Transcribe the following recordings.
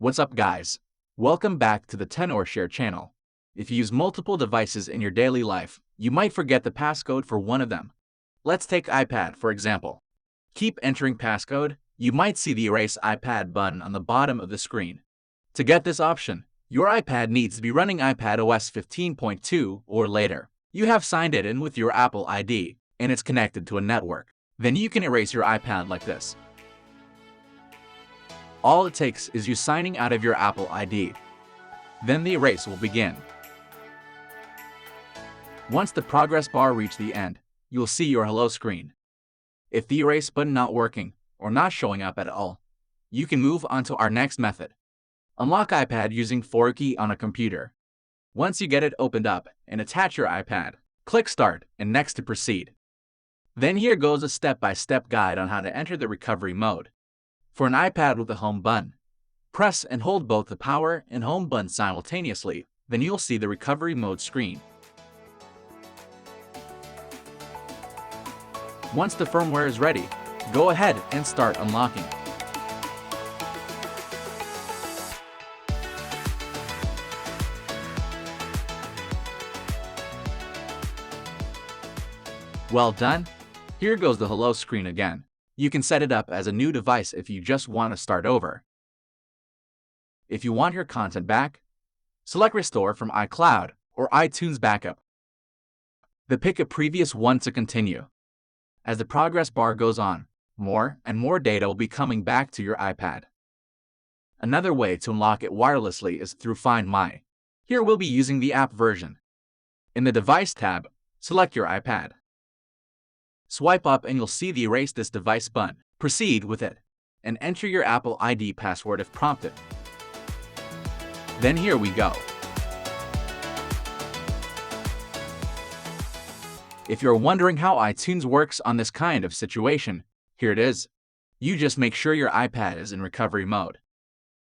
What's up, guys? Welcome back to the Tenor Share channel. If you use multiple devices in your daily life, you might forget the passcode for one of them. Let's take iPad for example. Keep entering passcode, you might see the Erase iPad button on the bottom of the screen. To get this option, your iPad needs to be running iPadOS 15.2 or later. You have signed it in with your Apple ID, and it's connected to a network. Then you can erase your iPad like this. All it takes is you signing out of your Apple ID. Then the erase will begin. Once the progress bar reaches the end, you'll see your hello screen. If the erase button not working or not showing up at all, you can move on to our next method. Unlock iPad using 4 key on a computer. Once you get it opened up and attach your iPad, click Start and Next to proceed. Then here goes a step-by-step guide on how to enter the recovery mode. For an iPad with a home button, press and hold both the power and home button simultaneously, then you'll see the recovery mode screen. Once the firmware is ready, go ahead and start unlocking. Well done. Here goes the hello screen again. You can set it up as a new device if you just want to start over. If you want your content back, select Restore from iCloud or iTunes Backup. Then pick a previous one to continue. As the progress bar goes on, more and more data will be coming back to your iPad. Another way to unlock it wirelessly is through Find My. Here we'll be using the app version. In the Device tab, select your iPad. Swipe up and you'll see the Erase this device button. Proceed with it, and enter your Apple ID password if prompted. Then here we go. If you're wondering how iTunes works on this kind of situation, here it is. You just make sure your iPad is in recovery mode.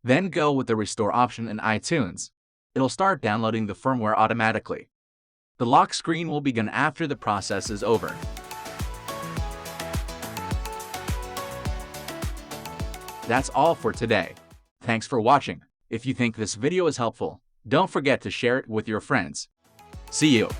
Then go with the Restore option in iTunes. It'll start downloading the firmware automatically. The lock screen will begin after the process is over. That's all for today. Thanks for watching. If you think this video is helpful, don't forget to share it with your friends. See you.